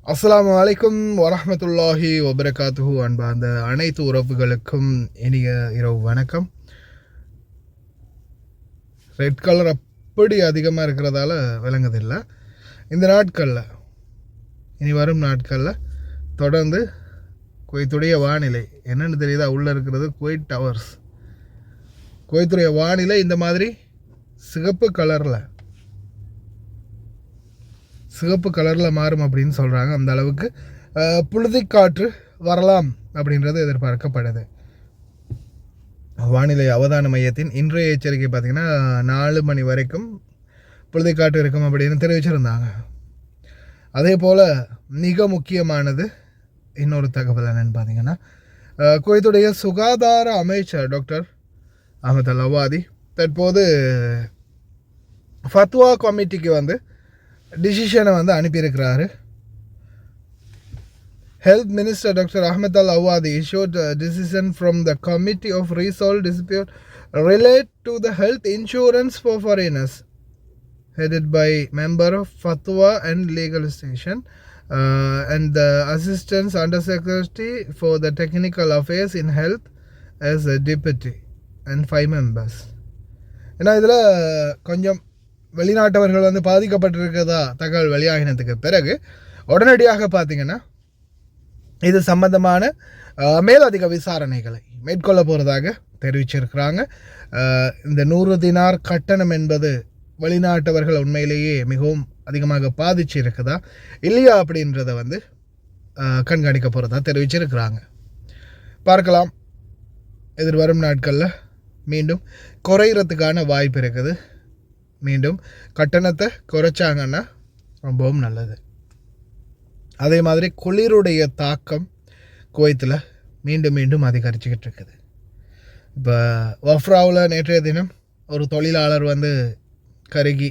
அஸ்ஸலாமு அலைக்கும் வரஹ்மத்துல்லாஹி வபரகாத்துஹு. அன்பார்ந்த அனைத்து உறவுகளுக்கும் இனிய இரவு வணக்கம். ரெட் கலர் அப்படி அதிகமாக இருக்கிறதால விளங்குதில்லை. இந்த நாட்களில் இனி வரும் நாட்களில் தொடர்ந்து குவைத்துடைய வானிலை என்னென்னு தெரியுதா? உள்ளே இருக்கிறது குவைத் டவர்ஸ். குவைத்துடைய வானிலை இந்த மாதிரி சிகப்பு கலரில் மாறும் அப்படின்னு சொல்கிறாங்க. அந்த அளவுக்கு புழுதிக்காற்று வரலாம் அப்படின்றது எதிர்பார்க்கப்படுது. வானிலை அவதான மையத்தின் இன்றைய எச்சரிக்கை பார்த்திங்கன்னா 4 மணி வரைக்கும் புழுதிக்காற்று இருக்கும் அப்படின்னு தெரிவிச்சிருந்தாங்க. அதே போல் மிக முக்கியமானது இன்னொரு தகவல் என்னென்னு பார்த்திங்கன்னா, குவைத்துடைய சுகாதார அமைச்சர் டாக்டர் அஹமத் அல் அவாதி தற்போது ஃபத்வா கமிட்டிக்கு டிசிஷனை அனுப்பியிருக்கிறாரு. Health Minister Dr. Ahmed Al Awadi issued a decision from the Committee of Resolved Dispute related to the health insurance for foreigners, headed by member of Fatwa and Legal Station and the Assistant Undersecretary for the Technical Affairs in Health as a deputy and 5 members. ஏன்னா இதில் கொஞ்சம் வெளிநாட்டவர்கள் பாதிக்கப்பட்டிருக்கிறதா தகவல் வெளியாகினதுக்கு பிறகு உடனடியாக பார்த்திங்கன்னா இது சம்பந்தமான மேலதிக விசாரணைகளை மேற்கொள்ள போகிறதாக தெரிவிச்சிருக்கிறாங்க. இந்த 100 தினார் கட்டணம் என்பது வெளிநாட்டவர்கள் உண்மையிலேயே மிகவும் அதிகமாக பாதிச்சு இருக்குதா இல்லையா அப்படின்றத கண்காணிக்க போகிறதா தெரிவிச்சிருக்கிறாங்க. பார்க்கலாம், எதிர்வரும் நாட்களில் மீண்டும் குறைகிறதுக்கான வாய்ப்பு இருக்குது. மீண்டும் கட்டணத்தை குறைச்சாங்கன்னா ரொம்பவும் நல்லது. அதே மாதிரி குளிருடைய தாக்கம் குவைத்தில் மீண்டும் அதிகரிச்சுக்கிட்டு இருக்குது. இப்போ வஃப்ராவில் நேற்றைய தினம் ஒரு தொழிலாளர் கருகி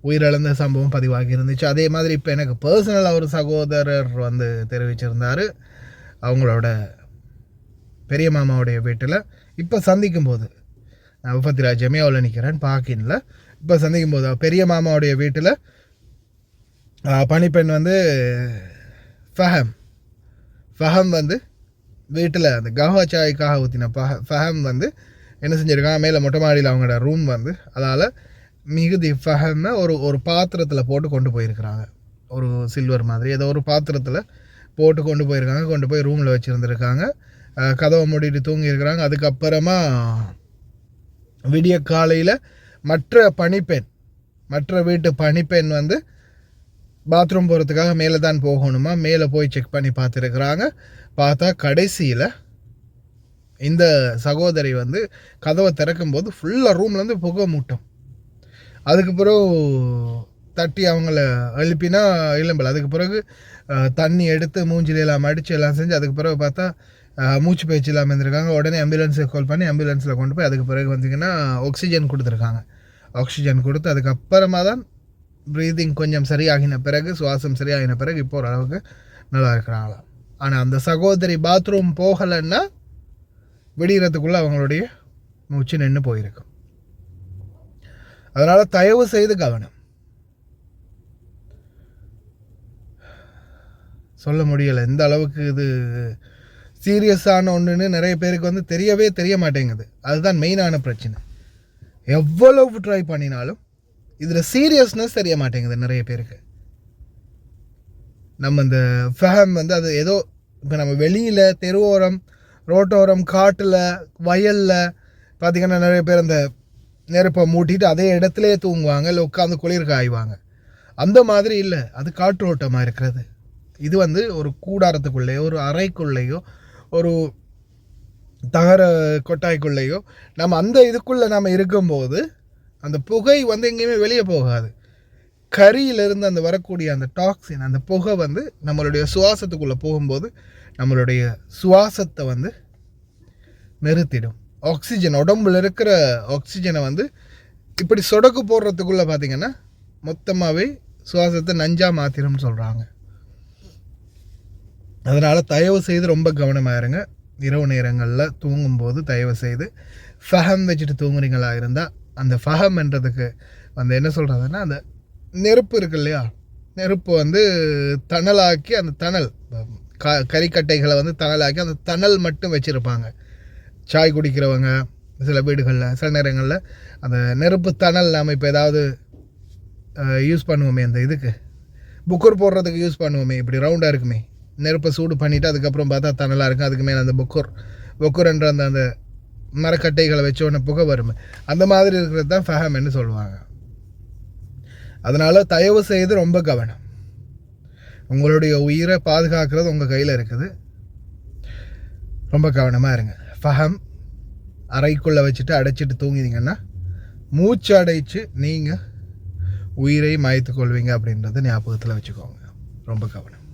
உயிரிழந்த சம்பவம் பதிவாகி இருந்துச்சு. அதே மாதிரி இப்போ எனக்கு பர்சனலாக ஒரு சகோதரர் தெரிவிச்சிருந்தார். அவங்களோட பெரிய மாமாவுடைய வீட்டில் இப்போ சந்திக்கும் போது, நான் முஃபத்திரா ஜமியாவில் நிற்கிறேன் பாக்கின்ல, இப்போ சந்திக்கும் போது பெரிய மாமாவுடைய வீட்டில் பணிப்பெண் ஃபஹம் வீட்டில் அந்த கஹா சாய்க்காக ஊற்றின ஃபஹம் என்ன செஞ்சுருக்காங்க, மேலே மொட்டை மாடியில் அவங்களோட ரூம் அதால் மிகுதி ஃபஹம்மை ஒரு பாத்திரத்தில் போட்டு கொண்டு போயிருக்கிறாங்க. ஒரு சில்வர் மாதிரி ஏதோ ஒரு பாத்திரத்தில் போட்டு கொண்டு போயிருக்காங்க. கொண்டு போய் ரூமில் வச்சுருந்துருக்காங்க. கதவை மூடிட்டு தூங்கியிருக்கிறாங்க. அதுக்கப்புறமா விடிய காலையில் மற்ற வீட்டு பணிப்பெண் பாத்ரூம் போகிறதுக்காக மேலே தான் போகணுமா, மேலே போய் செக் பண்ணி பார்த்துருக்குறாங்க. பார்த்தா கடைசியில் இந்த சகோதரி கதவை திறக்கும்போது ஃபுல்லாக ரூம்லேருந்து புகை மூட்டம். அதுக்கு பிறகு தட்டி அவங்கள எழுப்பினா இளம்பல். அதுக்கு பிறகு தண்ணி எடுத்து மூஞ்சில எல்லாம் அடித்து எல்லாம் செஞ்சு அதுக்கு பிறகு பார்த்தா மூச்சு பயிற்சி இல்லாமல் இருந்திருக்காங்க. உடனே ஆம்புலன்ஸுக்கு கால் பண்ணி ஆம்புலன்ஸில் கொண்டு போய் அதுக்கு பிறகு ஆக்சிஜன் கொடுத்துருக்காங்க. ஆக்சிஜன் கொடுத்து அதுக்கப்புறமா தான் ப்ரீதிங் கொஞ்சம் சரியாகின பிறகு, சுவாசம் சரியாகின பிறகு இப்போ ஓரளவுக்கு நல்லா இருக்கிறாங்களாம். ஆனால் அந்த சகோதரி பாத்ரூம் போகலைன்னா விடுகிறதுக்குள்ளே அவங்களுடைய மூச்சு நின்று போயிருக்கும். அதனால் தயவு செய்து கவனம். சொல்ல முடியலை எந்த அளவுக்கு இது சீரியஸான ஒன்றுன்னு நிறைய பேருக்கு தெரிய மாட்டேங்குது. அதுதான் மெயினான பிரச்சனை. எவ்வளவு ட்ரை பண்ணினாலும் இதில் சீரியஸ்னஸ் தெரிய மாட்டேங்குது நிறைய பேருக்கு. நம்ம இந்த ஃபஹம் அது ஏதோ இப்போ நம்ம வெளியில் தெருவோரம், ரோட்டோரம், காட்டில், வயலில் பார்த்திங்கன்னா நிறைய பேர் அந்த நெருப்பை மூட்டிட்டு அதே இடத்துலையே தூங்குவாங்க, இல்லை உட்காந்து குளிர் காய்வாங்க. அந்த மாதிரி இல்லை, அது காற்றோட்டமாக இருக்கிறது. இது ஒரு கூடாரத்துக்குள்ளேயோ ஒரு அறைக்குள்ளேயோ ஒரு தகர கொட்டாய்க்குள்ளேயோ நம்ம அந்த இதுக்குள்ளே நம்ம இருக்கும்போது அந்த புகை எங்கேயுமே வெளியே போகாது. கரியிலிருந்து அந்த வரக்கூடிய அந்த டாக்ஸின், அந்த புகை நம்மளுடைய சுவாசத்துக்குள்ளே போகும்போது நம்மளுடைய சுவாசத்தை நிறுத்திடும். ஆக்சிஜன், உடம்புல இருக்கிற ஆக்சிஜனை இப்படி சொடக்கு போடுறதுக்குள்ளே பார்த்திங்கன்னா மொத்தமாகவே சுவாசத்தை நஞ்சாக மாற்றிடும்னு சொல்கிறாங்க. அதனால் தயவு செய்து ரொம்ப கவனமாக இருங்க. இரவு நேரங்களில் தூங்கும்போது தயவு செய்து ஃபஹம் வச்சுட்டு தூங்குறீங்களா இருந்தால் அந்த ஃபஹம்ன்றதுக்கு என்ன சொல்கிறதுன்னா, அந்த நெருப்பு இருக்கு இல்லையா, நெருப்பு வந்து தணலாக்கி அந்த தணல் கறிக்கட்டைகளை வந்து தணலாக்கி அந்த தணல் மட்டும் வச்சுருப்பாங்க. சாய் குடிக்கிறவங்க சில வீடுகளில் சில நேரங்களில் அந்த நெருப்பு தணல் நாம் இப்போ ஏதாவது யூஸ் பண்ணுவோமே, அந்த இதுக்கு புக்கர் போடுறதுக்கு யூஸ் பண்ணுவோமே, இப்படி ரவுண்டாக இருக்குமே, நெருப்பை சூடு பண்ணிவிட்டு அதுக்கப்புறம் பார்த்தா தணலாக இருக்கும், அதுக்கு மேலே அந்த புக்கர்ன்ற அந்த மரக்கட்டைகளை வச்சோடனே புகை வரும், அந்த மாதிரி இருக்கிறது தான் ஃபஹம்னு சொல்லுவாங்க. அதனால் தயவு செய்து ரொம்ப கவனம். உங்களுடைய உயிரை பாதுகாக்கிறது உங்கள் கையில் இருக்குது. ரொம்ப கவனமாக இருங்க. ஃபஹம் அறைக்குள்ளே வச்சுட்டு அடைச்சிட்டு தூங்கினீங்கன்னா மூச்சு அடைச்சு நீங்கள் உயிரை மாய்த்து கொள்வீங்க அப்படின்றத ஞாபகத்தில் வச்சுக்கோங்க. ரொம்ப கவனம்.